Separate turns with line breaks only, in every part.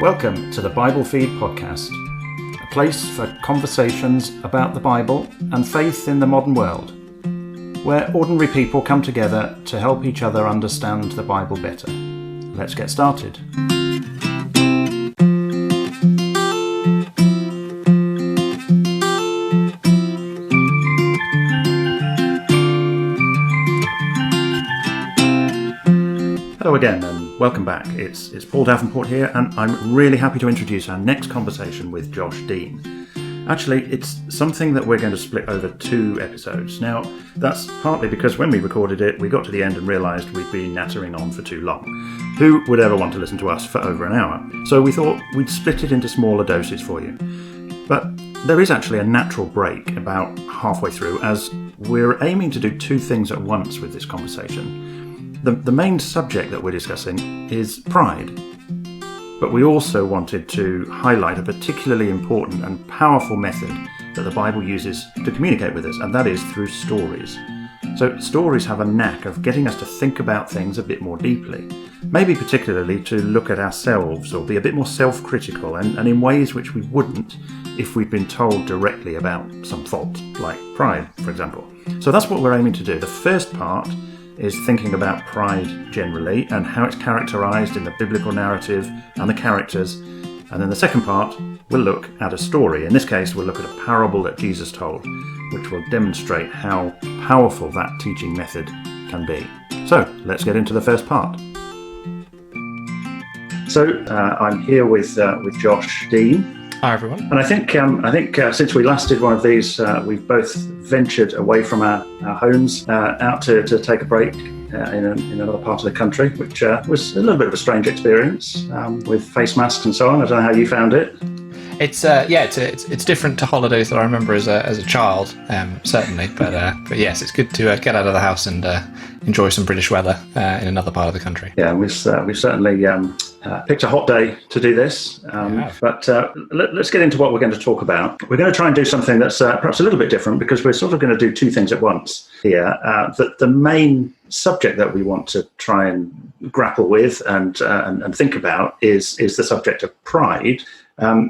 Welcome to the Bible Feed podcast, a place for conversations about the Bible and faith in the modern world, where ordinary people come together to help each other understand the Bible better. Let's get started. Hello again and welcome back. It's Paul Davenport here, and I'm really happy to introduce our next conversation with Josh Dean. Actually, it's something that we're going to split over 2 episodes. Now, that's partly because when we recorded it, we got to the end and realised we'd been nattering on for too long. Who would ever want to listen to us for over an hour? So we thought we'd split it into smaller doses for you. But there is actually a natural break about halfway through, as we're aiming to do 2 things at once with this conversation. The main subject that we're discussing is pride, but we also wanted to highlight a particularly important and powerful method that the Bible uses to communicate with us, and that is through stories. So stories have a knack of getting us to think about things a bit more deeply, maybe particularly to look at ourselves or be a bit more self-critical and in ways which we wouldn't if we'd been told directly about some fault, like pride, for example. So that's what we're aiming to do. The first part is thinking about pride generally and how it's characterised in the biblical narrative and the characters. And then the second part, we'll look at a story. In this case, we'll look at a parable that Jesus told, which will demonstrate how powerful that teaching method can be. So let's get into the first part. So I'm here with Josh Dean.
Hi everyone.
And I think since we last did one of these, we've both ventured away from our homes out to take a break in another part of the country, which was a little bit of a strange experience with face masks and so on. I don't know how you found it.
It's different to holidays that I remember as a child, certainly. But yes, it's good to get out of the house and enjoy some British weather in another part of the country.
Yeah, we've certainly picked a hot day to do this. But let's get into what we're going to talk about. We're going to try and do something that's perhaps a little bit different, because we're sort of going to do 2 things at once here. The main subject that we want to try and grapple with and think about is the subject of pride.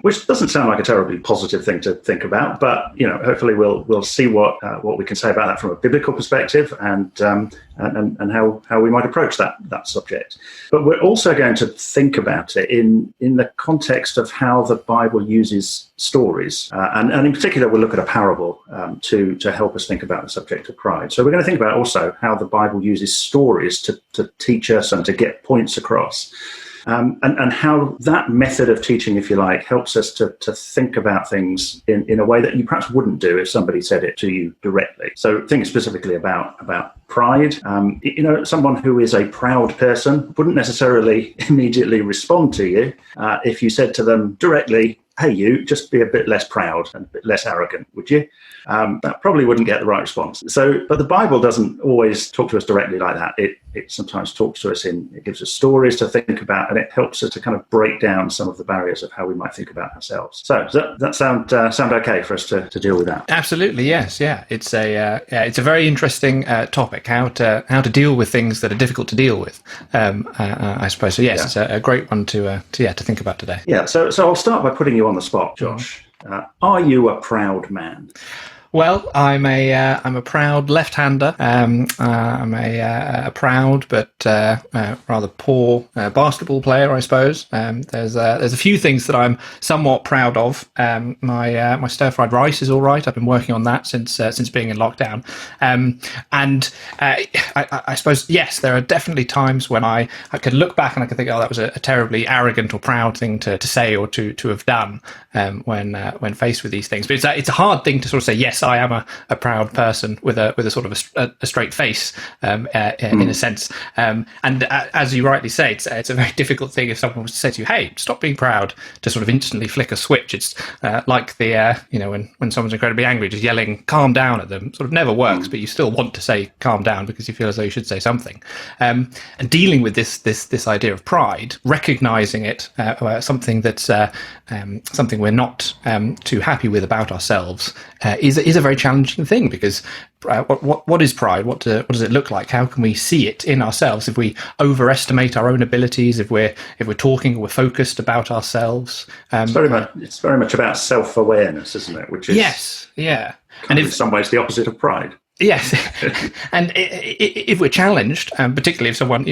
Which doesn't sound like a terribly positive thing to think about, but hopefully we'll see what we can say about that from a biblical perspective and how we might approach that subject. But we're also going to think about it in the context of how the Bible uses stories, and in particular we'll look at a parable to help us think about the subject of pride. So we're going to think about also how the Bible uses stories to teach us and to get points across. And how that method of teaching, if you like, helps us to think about things in a way that you perhaps wouldn't do if somebody said it to you directly. So think specifically about pride. Someone who is a proud person wouldn't necessarily immediately respond to you if you said to them directly, "Hey, you, just be a bit less proud and a bit less arrogant, would you?" That probably wouldn't get the right response. But the Bible doesn't always talk to us directly like that. It sometimes talks to us it gives us stories to think about, and it helps us to kind of break down some of the barriers of how we might think about ourselves. So does that sound okay for us to deal with that?
Absolutely, yes, yeah. It's a very interesting topic, how to deal with things that are difficult to deal with. I suppose so. Yes, yeah. It's a great one to think about today.
Yeah. So I'll start by putting you on the spot, Josh. Are you a proud man?
Well, I'm a proud left-hander. I'm a proud but rather poor basketball player, I suppose. There's a few things that I'm somewhat proud of. My stir-fried rice is all right. I've been working on that since being in lockdown. And I suppose, yes, there are definitely times when I could look back and I can think, oh, that was a terribly arrogant or proud thing to say or to have done when faced with these things. But it's a hard thing to sort of say, yes, I am a proud person with a sort of a straight face in a sense. And as you rightly say, it's a very difficult thing if someone was to say to you, "Hey, stop being proud," to sort of instantly flick a switch. It's like when someone's incredibly angry, just yelling "calm down" at them sort of never works, but you still want to say "calm down" because you feel as though you should say something. And dealing with this idea of pride, recognizing it, something that's something we're not too happy with about ourselves, is a very challenging thing, because what is pride? What does it look like? How can we see it in ourselves? If we overestimate our own abilities, if we're talking or we're focused about ourselves,
it's very much about self-awareness, isn't it? Which is and in some ways the opposite of pride.
Yes, and if we're challenged, particularly if someone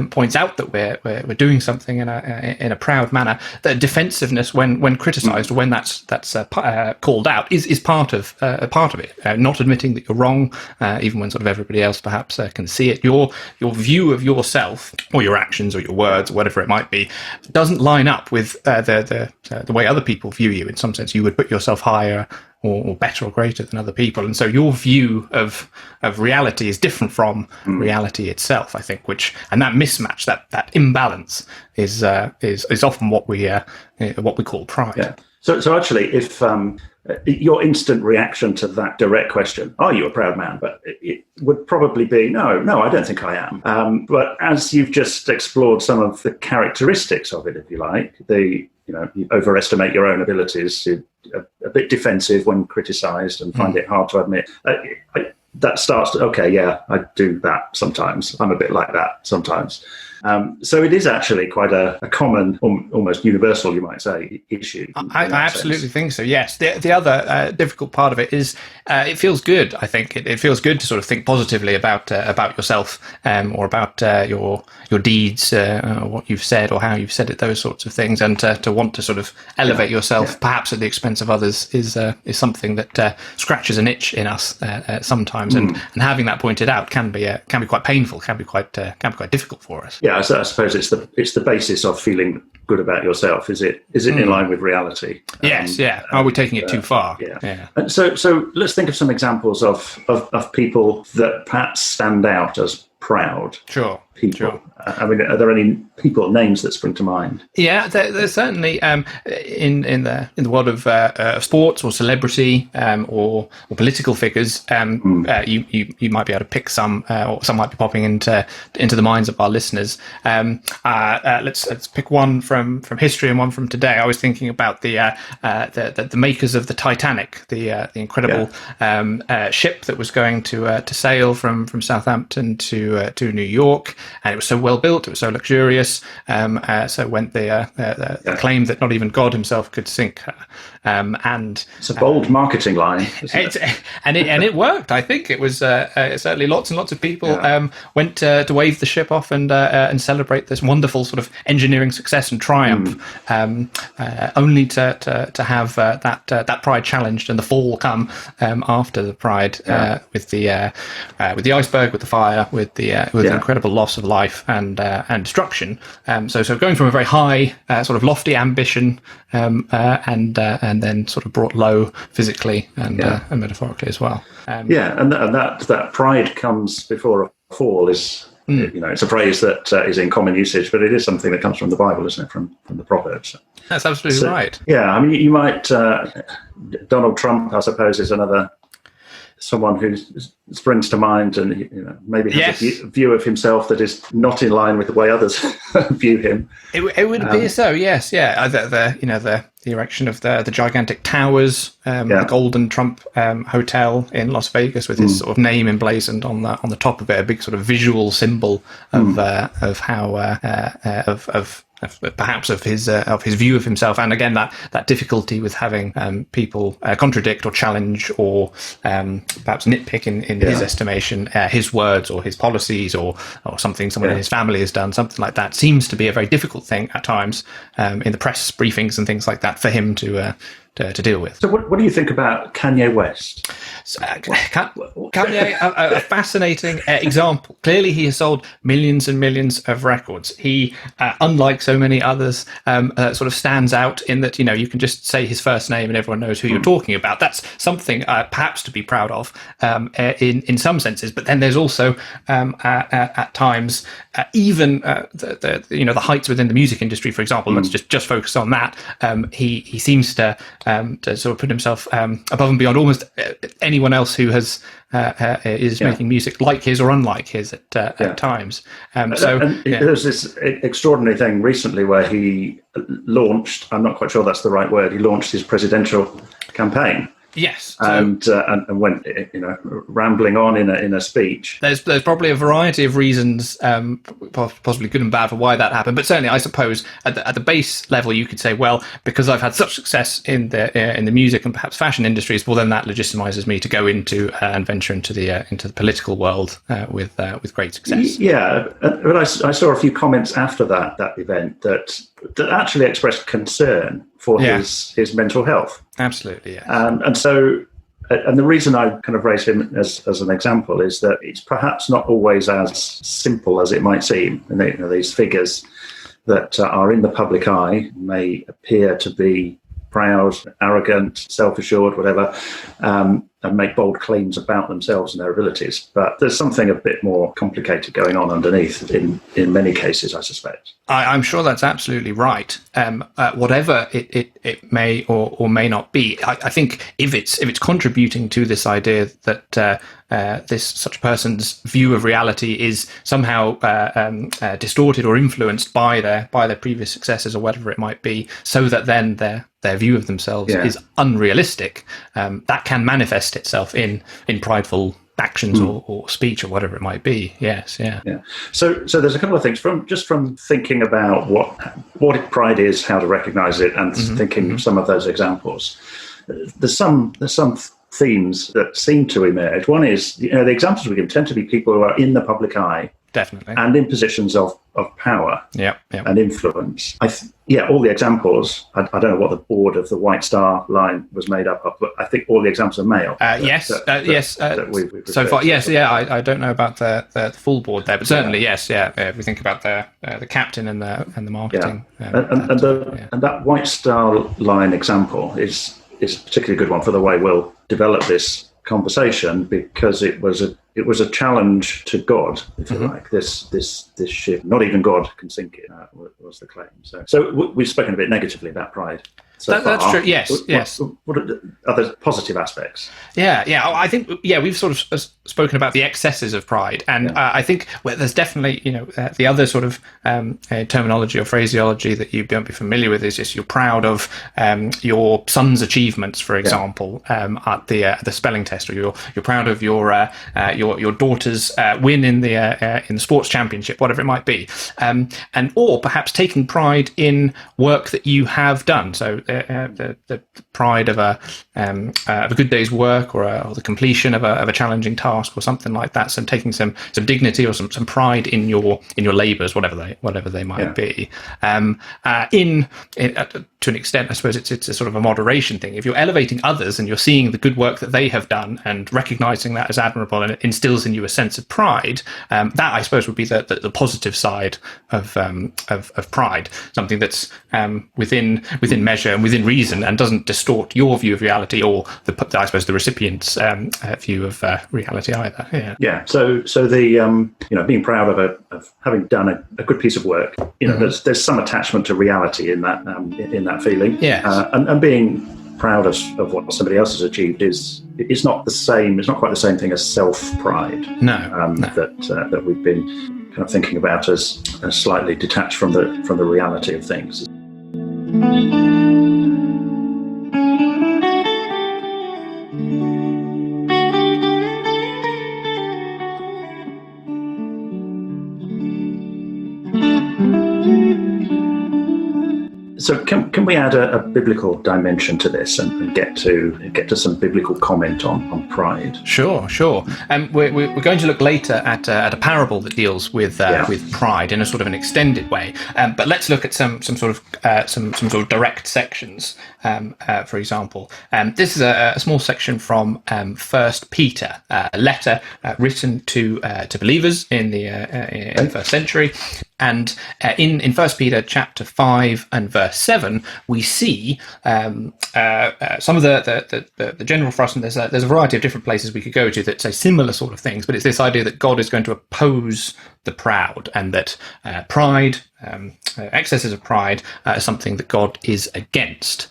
points out that we're doing something in a proud manner, that defensiveness when criticised or when that's called out is part of it. Not admitting that you're wrong, even when sort of everybody else perhaps can see it. Your view of yourself or your actions or your words or whatever it might be doesn't line up with the way other people view you. In some sense, you would put yourself higher or better or greater than other people, and so your view of reality is different from reality itself, I think. And that mismatch, that imbalance, is often what we call pride.
Yeah. So actually, if your instant reaction to that direct question, "Are you a proud man?" but it would probably be, "No, I don't think I am." But as you've just explored some of the characteristics of it, if you like, you overestimate your own abilities, you're a bit defensive when criticised and find it hard to admit. That starts to, I do that sometimes. I'm a bit like that sometimes. So it is actually quite a common, almost universal, you might say, issue.
I absolutely think so, yes. The other difficult part of it is it feels good, I think. It feels good to sort of think positively about yourself or about your deeds, or what you've said or how you've said it, those sorts of things. And to want to sort of elevate yourself, perhaps at the expense of others, is something that scratches an itch in us sometimes. And having that pointed out can be quite painful, can be quite difficult for us.
Yeah, so I suppose it's the basis of feeling good about yourself. Is it in line with reality?
Yes, yeah. Are we taking it too far?
Yeah. And so let's think of some examples of people that perhaps stand out as proud people.
Sure.
I mean, are there any names that spring to mind?
Yeah, there's certainly in the world of sports or celebrity or political figures. You might be able to pick some, or some might be popping into the minds of our listeners. Let's pick one from history and one from today. I was thinking about the makers of the Titanic, the incredible ship that was going to sail from Southampton to New York, and it was so well built, it was so luxurious. So went the claim that not even God himself could sink her. And
it's a bold marketing line,
and it worked. I think it was certainly lots and lots of people went to wave the ship off and celebrate this wonderful sort of engineering success and triumph, only to have that pride challenged and the fall come after the pride, with the iceberg, with the fire, with the incredible loss of life and destruction. So going from a very high sort of lofty ambition and then sort of brought low physically and metaphorically as well.
And that pride comes before a fall is, it's a phrase that is in common usage, but it is something that comes from the Bible, isn't it? From the Proverbs.
That's absolutely right.
Yeah, I mean, you might Donald Trump, I suppose, is another someone who springs to mind, and maybe has a view of himself that is not in line with the way others view him.
It would be so, yes, yeah. The erection of the gigantic towers, the Golden Trump Hotel in Las Vegas, with his sort of name emblazoned on the top of it, a big sort of visual symbol of how perhaps of his view of himself, and again that difficulty with having people contradict or challenge or perhaps nitpick in his estimation his words or his policies or something someone in his family has done, something like that seems to be a very difficult thing at times in the press briefings and things like that for him to deal with.
So what do you think about Kanye West?
Kanye, a fascinating example. Clearly, he has sold millions and millions of records. He, unlike so many others, sort of stands out in that, you can just say his first name and everyone knows who you're talking about. That's something perhaps to be proud of in some senses. But then there's also at times even the heights within the music industry, for example. Let's just focus on that. He seems to sort of put himself above and beyond almost anyone else who is making music like his or unlike his at times. There's this extraordinary thing recently where he launched, I'm not quite sure that's the right word, he launched his presidential campaign. Yes,
and went rambling on in a speech.
There's probably a variety of reasons, possibly good and bad, for why that happened. But certainly, I suppose at the base level, you could say, well, because I've had such success in the music and perhaps fashion industries, well, then that legitimizes me to go into and venture into the political world with great success.
Yeah, but I saw a few comments after that event that actually expressed concern for his mental health.
Absolutely, yeah.
And so, and the reason I kind of raise him as an example is that it's perhaps not always as simple as it might seem. And these figures that are in the public eye may appear to be proud, arrogant, self-assured, whatever, and make bold claims about themselves and their abilities. But there's something a bit more complicated going on underneath in many cases, I suspect.
I'm sure that's absolutely right. Whatever it may or may not be, I think if it's contributing to this idea that such person's view of reality is somehow distorted or influenced by their previous successes or whatever it might be, so that then their view of themselves is unrealistic, that can manifest itself in prideful actions or speech or whatever it might be. Yes, yeah.
So there's a couple of things from thinking about what pride is, how to recognize it, and thinking of some of those examples. There's some themes that seem to emerge. One is, the examples we give tend to be people who are in the public eye,
definitely,
and in positions of power and influence. All the examples, I don't know what the board of the White Star Line was made up of, but I think all the examples are male.
Yes. So far, yes, I don't know about the full board there, but certainly, yes, yeah. If we think about the captain and the marketing.
And that White Star Line example is a particularly good one for the way we'll develop this conversation, because it was a challenge to God, if you like. This ship, not even God can sink it, was the claim. So we've spoken a bit negatively about pride.
That's true. Yes.
What are the other positive aspects?
Yeah. I think we've sort of spoken about the excesses of pride, and I think there's definitely the other sort of terminology or phraseology that you don't be familiar with is just you're proud of your son's achievements, for example, at the spelling test, or you're proud of your daughter's win in the sports championship, whatever it might be, or perhaps taking pride in work that you have done. So the pride of a good day's work, or the completion of a challenging task, or something like that. So taking some dignity or some pride in your labours, whatever they might be. To an extent, I suppose it's a sort of a moderation thing. If you're elevating others and you're seeing the good work that they have done and recognising that as admirable, and it instills in you a sense of pride, that I suppose would be the positive side of pride. Something that's within measure and within reason, and doesn't distort your view of reality or I suppose the recipient's view of reality either. Yeah.
So the being proud of having done a good piece of work. There's some attachment to reality in that feeling.
Yes.
And being proud of what somebody else has achieved is not the same. It's not quite the same thing as self-pride.
No.
That we've been kind of thinking about as slightly detached from the reality of things. So can we add a biblical dimension to this and get to some biblical comment on pride?
Sure. We're going to look later at a parable that deals with pride in a sort of an extended way. But let's look at some sort of direct sections. For example, this is a small section from 1 Peter, a letter written to believers in the first century. And in 1 Peter chapter 5 and verse 7, we see some of the general thrust, and there's a variety of different places we could go to that say similar sort of things, but it's this idea that God is going to oppose the proud, and that pride, excesses of pride, is something that God is against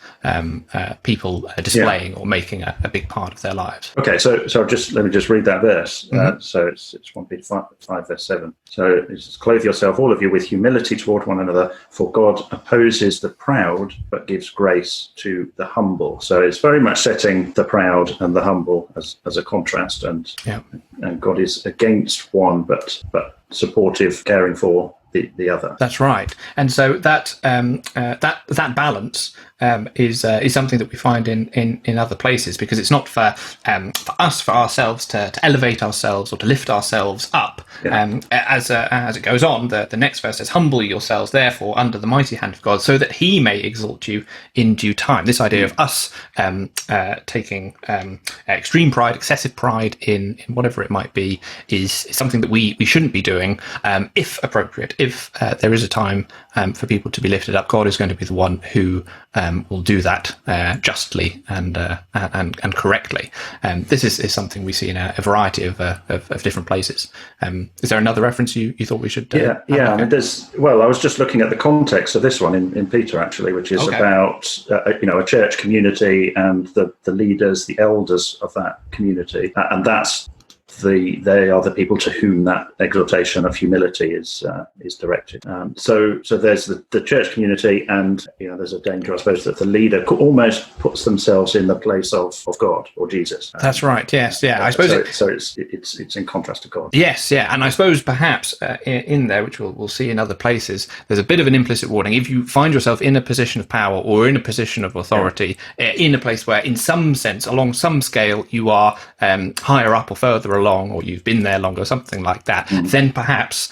people displaying or making a big part of their lives.
Okay, so let me just read that verse. So it's 1 Peter 5 verse 7. So it says, "Clothe yourself, all of you, with humility toward one another, for God opposes the proud, but gives grace to the humble." So it's very much setting the proud and the humble as a contrast, and God is against one, but supportive, caring for the other.
That's right. And so that balance is something that we find in other places, because it's not for ourselves to elevate ourselves or to lift ourselves up. As it goes on, the next verse says, "Humble yourselves, therefore, under the mighty hand of God, so that He may exalt you in due time." This idea of us taking extreme pride, excessive pride in whatever it might be, is something that we shouldn't be doing. If appropriate, if there is a time for people to be lifted up, God is going to be the one who will do that justly and correctly. This is something we see in a variety of different places. Is there another reference you thought we should?
I mean, I was just looking at the context of this one in Peter, actually, which is about a church community and the leaders, the elders of that community, and they are the people to whom that exhortation of humility is directed. So there's the church community, and there's a danger, I suppose, that the leader almost puts themselves in the place of God or Jesus.
That's right. Yes. Yeah. I suppose
it's in contrast to God.
Yes. Yeah. And I suppose perhaps in there, which we'll see in other places, there's a bit of an implicit warning. If you find yourself in a position of power or in a position of authority, in a place where, in some sense, along some scale, you are higher up or further along, or you've been there longer, something like that, then perhaps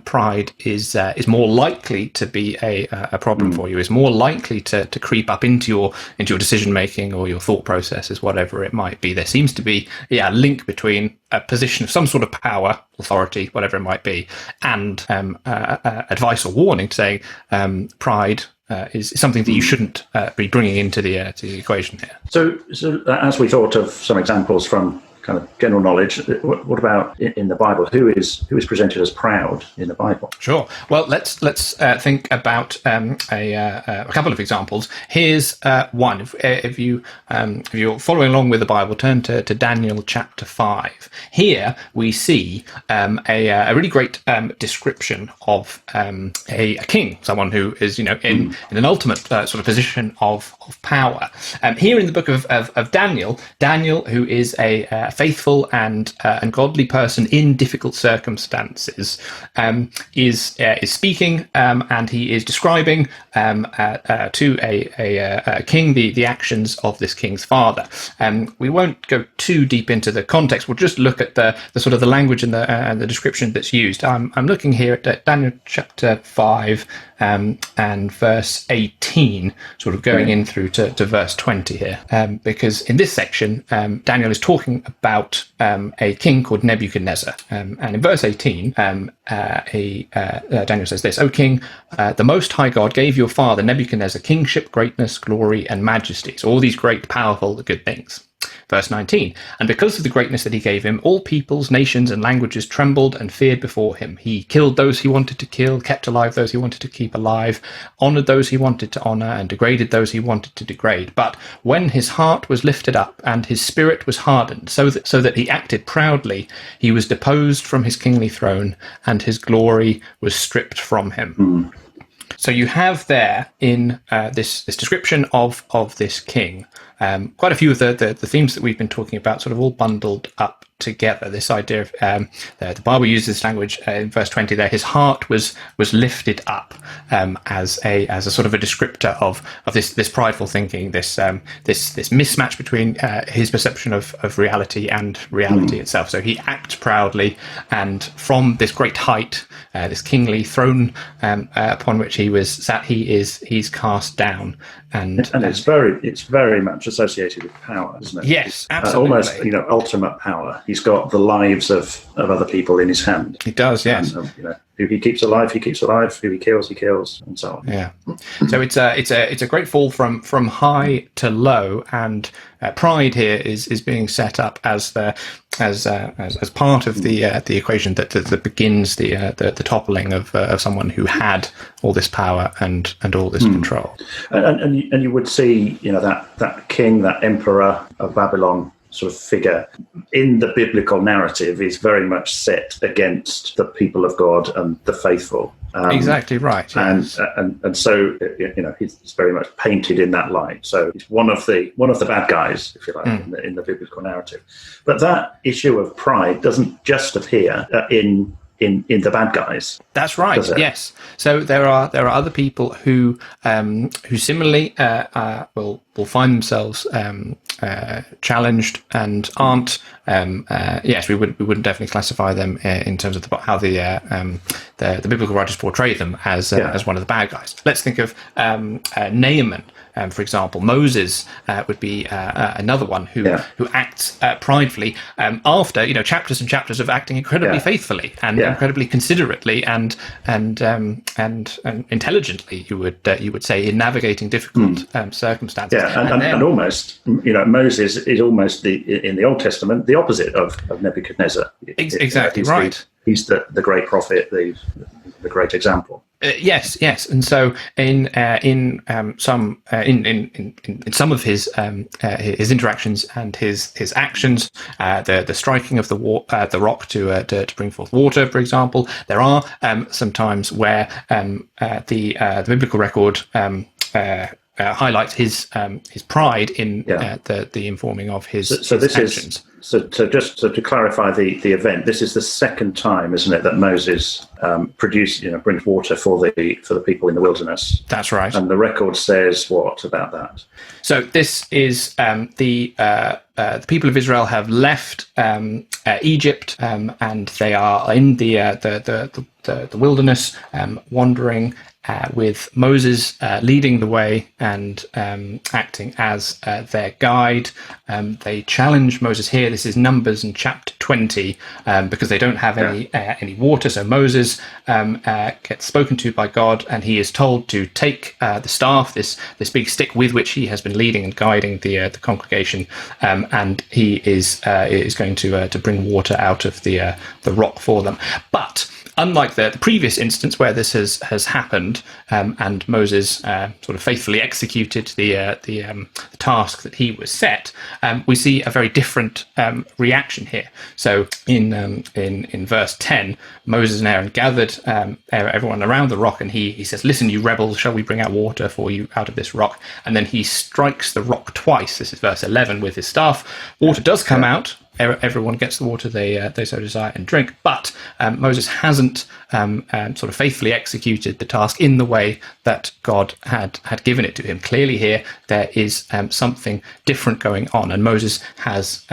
pride is more likely to be a problem for you, is more likely to creep up into your decision making or your thought processes, whatever it might be. There seems to be a link between a position of some sort of power, authority, whatever it might be, and advice or warning saying pride is something that you shouldn't be bringing into the equation here.
So as we thought of some examples from kind of general knowledge, what about in the Bible? Who is presented as proud in the Bible?
Sure. Well, let's think about a couple of examples. Here's one. If you're following along with the Bible, turn to Daniel chapter 5. Here we see a really great description of a king, someone who is in an ultimate sort of position of power. Here in the book of Daniel, who is a faithful and godly person in difficult circumstances, is speaking, and he is describing to a king the actions of this king's father. We won't go too deep into the context. We'll just look at the sort of the language and the description that's used. I'm looking here at Daniel chapter 5 and verse 18, sort of going in through to verse 20 here, because in this section Daniel is talking about a king called Nebuchadnezzar, and in verse 18 Daniel says this: "O king, the Most High God gave your father Nebuchadnezzar kingship, greatness, glory, and majesty." So all these great, powerful, good things. Verse 19, "And because of the greatness that he gave him, all peoples, nations, and languages trembled and feared before him. He killed those he wanted to kill, kept alive those he wanted to keep alive, honored those he wanted to honor, and degraded those he wanted to degrade. But when his heart was lifted up and his spirit was hardened, so that he acted proudly, he was deposed from his kingly throne, and his glory was stripped from him." So you have there in this description of this king quite a few of the themes that we've been talking about, sort of all bundled up together. This idea of the Bible uses this language in verse 20 there. His heart was lifted up as a sort of a descriptor of this prideful thinking, this mismatch between his perception of reality and reality itself. So he acts proudly, and from this great height, this kingly throne upon which he was sat, he's cast down, and
it's very much associated with power, isn't it?
Yes, absolutely.
Almost ultimate power. He's got the lives of other people in his hand.
He does, yes.
And, Who he keeps alive, he keeps alive. Who he kills, and so on.
Yeah. So it's a great fall from high to low, and pride here is being set up as part of the equation that begins the toppling of someone who had all this power and all this control.
And you would see, that king, that emperor of Babylon sort of figure in the biblical narrative is very much set against the people of God and the faithful.
Exactly right. Yes.
And so he's very much painted in that light. So he's one of the bad guys, if you like, in the biblical narrative. But that issue of pride doesn't just appear in the bad guys.
That's right. Yes. So there are other people who similarly will find themselves challenged and aren't. Yes, we wouldn't definitely classify them in terms of how the biblical writers portray them as one of the bad guys. Let's think of Naaman. For example, Moses would be another one who acts pridefully after chapters and chapters of acting incredibly faithfully and incredibly considerately and intelligently. You would say in navigating difficult circumstances.
Yeah, and almost Moses is almost in the Old Testament the opposite of Nebuchadnezzar.
Exactly right.
He's the great prophet, the great example.
Yes, and so in some of his interactions and his actions, the striking of the rock to bring forth water, for example, there are some times where the biblical record highlights his pride in the informing of his actions.
So just to clarify the event, this is the second time, isn't it, that Moses brings water for the people in the wilderness?
That's right.
And the record says what about that?
So this is the people of Israel have left Egypt, and they are in the wilderness, wandering. With Moses leading the way and acting as their guide. They challenge Moses here. This is Numbers in chapter 20, because they don't have any water. So Moses gets spoken to by God, and he is told to take the staff, this big stick with which he has been leading and guiding the congregation, and he is going to bring water out of the rock for them. But unlike the previous instance where this has happened, and Moses sort of faithfully executed the task that he was set, we see a very different reaction here. So in verse 10, Moses and Aaron gathered everyone around the rock, and he says, "Listen, you rebels, shall we bring out water for you out of this rock?" And then he strikes the rock twice. This is verse 11 with his staff. Water does come out. Everyone gets the water they so desire and drink, but Moses hasn't sort of faithfully executed the task in the way that God had given it to him. Clearly here there is something different going on, and Moses has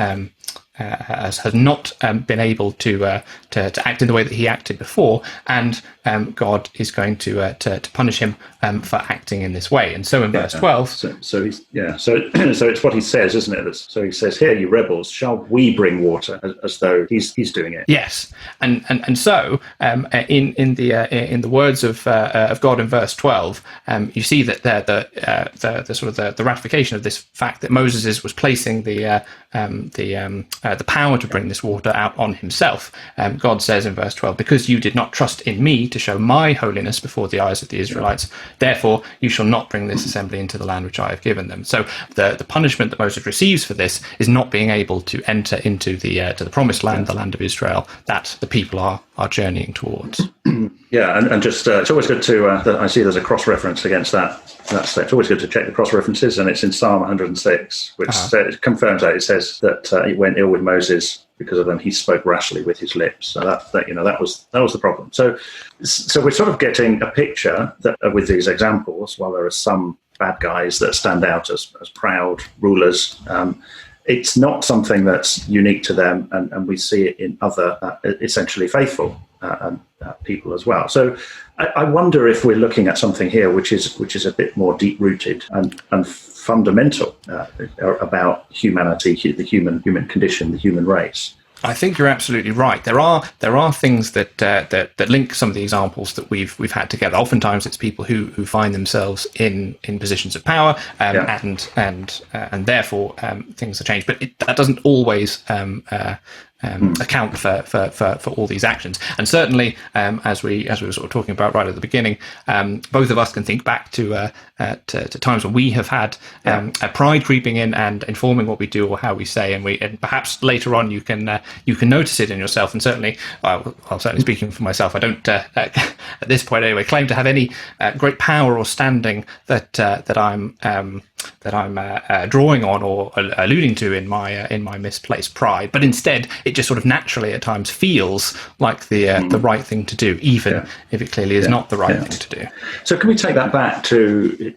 not been able to act in the way that he acted before, and God is going to punish him for acting in this way. And so in verse 12,
so it's what he says, isn't it? So he says, "Here, you rebels, shall we bring water?" As though he's doing it.
Yes, and so in the words of God in verse 12, you see that the sort of the ratification of this fact that Moses was placing the power to bring this water out on himself. God says in verse 12, "Because you did not trust in me to show my holiness before the eyes of the Israelites, therefore you shall not bring this assembly into the land which I have given them." So the punishment that Moses receives for this is not being able to enter into to the promised land, the land of Israel, that the people are journeying towards.
Yeah, and just it's always good to. I see there's a cross reference against that. It's always good to check the cross references, and it's in Psalm 106, which confirms that. It says that it went ill with Moses because of them. He spoke rashly with his lips. So that was the problem. So we're sort of getting a picture that with these examples, while there are some bad guys that stand out as proud rulers. It's not something that's unique to them, and we see it in other essentially faithful people as well. So I wonder if we're looking at something here which is a bit more deep-rooted and fundamental about humanity, the human condition, the human race.
I think you're absolutely right. There are things that link some of the examples that we've had together. Oftentimes, it's people who find themselves in positions of power, and therefore things are changed. But that doesn't always account for all these actions. And certainly, as we were sort of talking about right at the beginning, both of us can think back to times when we have had a pride creeping in and informing what we do or how we say, and perhaps later on you can notice it in yourself. And certainly, well, certainly speaking for myself, I don't at this point anyway claim to have any great power or standing that I'm drawing on or alluding to in my misplaced pride, but instead it just sort of naturally at times feels like the right thing to do, even if it clearly is not the right thing to do.
So can we take that back to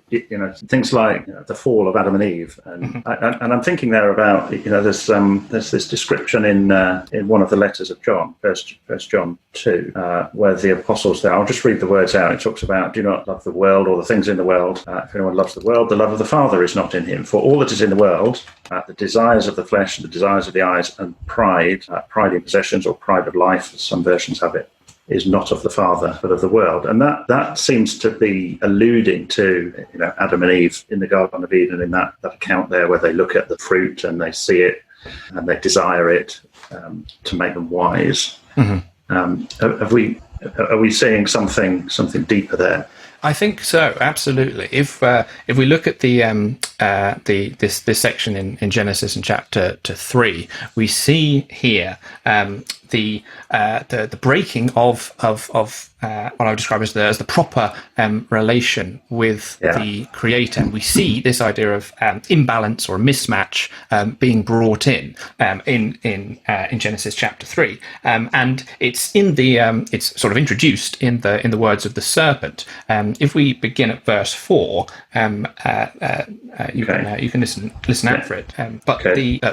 things like the fall of Adam and Eve, and I'm thinking there about there's this description in one of the letters of John, First John 2, where the apostles there. I'll just read the words out. It talks about, "Do not love the world or the things in the world. If anyone loves the world, the love of the Father is not in him. For all that is in the world, the desires of the flesh, the desires of the eyes, and pride in possessions or pride of life, as some versions have it, is not of the Father, but of the world." And that seems to be alluding to Adam and Eve in the Garden of Eden, in that account there where they look at the fruit and they see it and they desire it to make them wise. Are we seeing something deeper there?
I think so, absolutely. If we look at this section in Genesis in chapter 3, we see here the breaking of what I would describe as the proper relation with the Creator. And we see this idea of imbalance or mismatch being brought in Genesis chapter 3, and it's it's sort of introduced in the words of the serpent. If we begin at verse 4, you can listen out for it.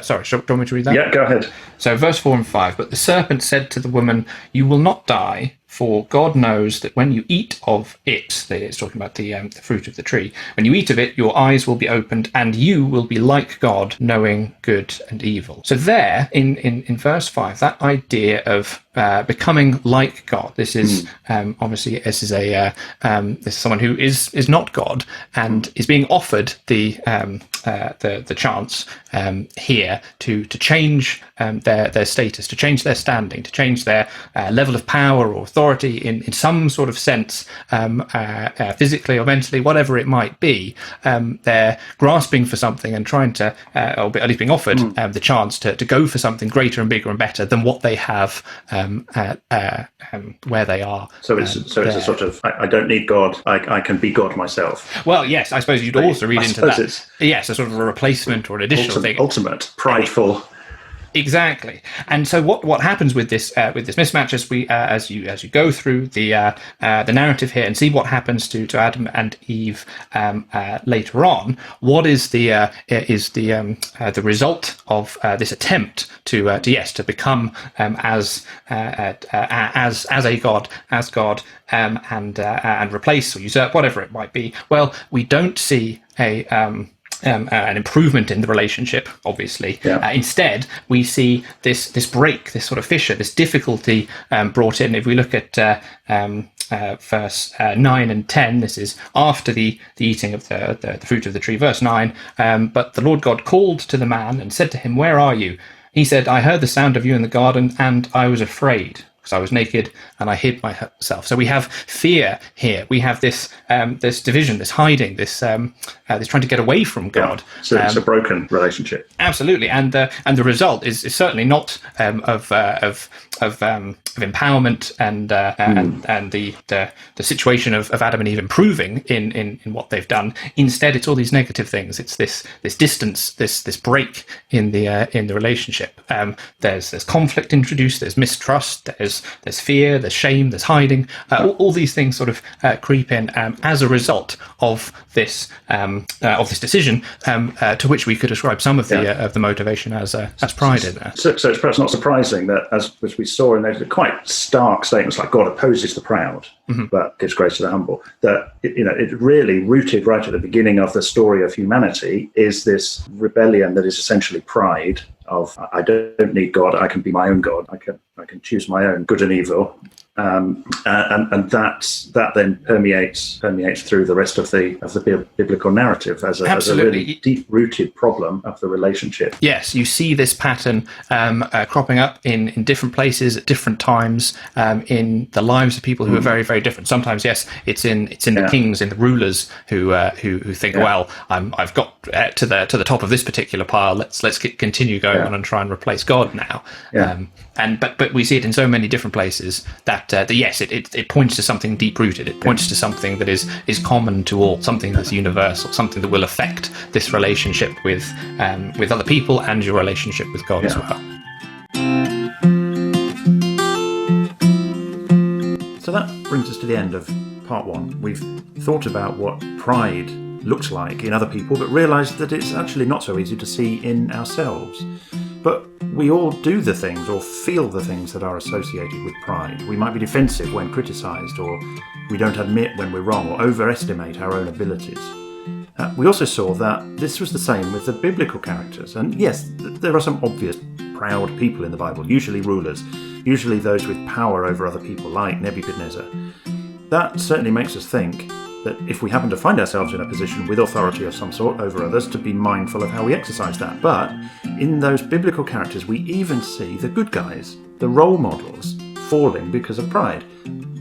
Sorry, do you want me to read that?
Yeah, go ahead.
So verse 4 and 5. But the serpent said to the woman, "You will not die, for God knows that when you eat of it," it's talking about the fruit of the tree, "when you eat of it, your eyes will be opened, and you will be like God, knowing good and evil." So there, in verse 5, that idea of becoming like God. This is obviously this is someone who is not God and is being offered the chance here to change their status, to change their standing, to change their level of power or authority in some sort of sense, physically or mentally, whatever it might be. They're grasping for something and trying to, or at least being offered the chance to go for something greater and bigger and better than what they have where they are.
So it's a sort of, I don't need God, I can be God myself.
Well, yes, I suppose you'd also read into that. Yes, a sort of a replacement or an additional thing.
Ultimate, prideful.
Exactly. And so what happens with this mismatch as you go through the narrative here and see what happens to Adam and Eve later on, what is the result of this attempt to become as God and replace or usurp whatever it might be? Well, we don't see an improvement in the relationship, obviously. Instead, we see this break, this sort of fissure, this difficulty brought in. If we look at verse 9 and 10, this is after the eating of the fruit of the tree. Verse 9, but the Lord God called to the man and said to him, "Where are you?" He said, "I heard the sound of you in the garden, and I was afraid, because I was naked and I hid myself." So we have fear here. We have this division, this hiding, this trying to get away from God.
So it's a broken relationship.
Absolutely, and the result is certainly not of empowerment and the situation of Adam and Eve improving in what they've done. Instead, it's all these negative things. It's this distance, this break in the relationship. There's conflict introduced. There's mistrust. There's fear. There's shame. There's hiding. All these things sort of creep in as a result of this decision, to which we could ascribe some of the motivation as pride in there.
So it's perhaps not surprising that, as we saw in those quite stark statements like God opposes the proud, but gives grace to the humble, that it really rooted right at the beginning of the story of humanity is this rebellion that is essentially pride of I don't need God, I can be my own God, I can choose my own good and evil. And that then permeates through the rest of the biblical narrative as a really deep-rooted problem of the relationship.
Yes, you see this pattern cropping up in different places at different times in the lives of people who are very, very different. Sometimes, yes, it's in the kings, in the rulers who think, well, I've got to the top of this particular pile. Let's continue going on and try and replace God now. But we see it in so many different places that yes, it points to something deep rooted. It points to something that is common to all, something that's universal, something that will affect this relationship with other people and your relationship with God as well.
So that brings us to the end of part one. We've thought about what pride looks like in other people, but realised that it's actually not so easy to see in ourselves. But we all do the things or feel the things that are associated with pride. We might be defensive when criticised, or we don't admit when we're wrong, or overestimate our own abilities. We also saw that this was the same with the biblical characters. And yes, there are some obvious proud people in the Bible, usually rulers, usually those with power over other people, like Nebuchadnezzar. That certainly makes us think that if we happen to find ourselves in a position with authority of some sort over others, to be mindful of how we exercise that. But in those biblical characters, we even see the good guys, the role models, falling because of pride.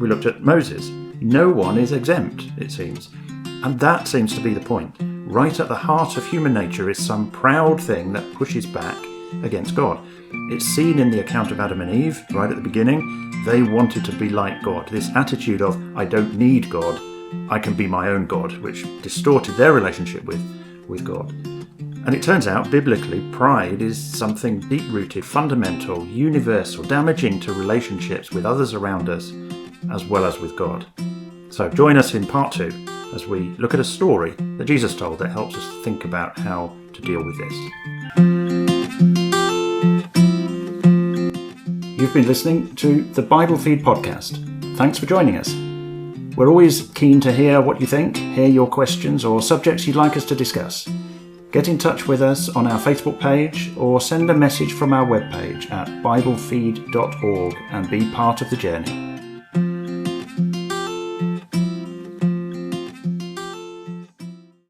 We looked at Moses. No one is exempt, it seems. And that seems to be the point. Right at the heart of human nature is some proud thing that pushes back against God. It's seen in the account of Adam and Eve, right at the beginning. They wanted to be like God. This attitude of, I don't need God, I can be my own God, which distorted their relationship with God. And it turns out, biblically, pride is something deep-rooted, fundamental, universal, damaging to relationships with others around us, as well as with God. So join us in part 2 as we look at a story that Jesus told that helps us think about how to deal with this. You've been listening to the Bible Feed podcast. Thanks for joining us. We're always keen to hear what you think, hear your questions or subjects you'd like us to discuss. Get in touch with us on our Facebook page or send a message from our webpage at biblefeed.org and be part of the journey.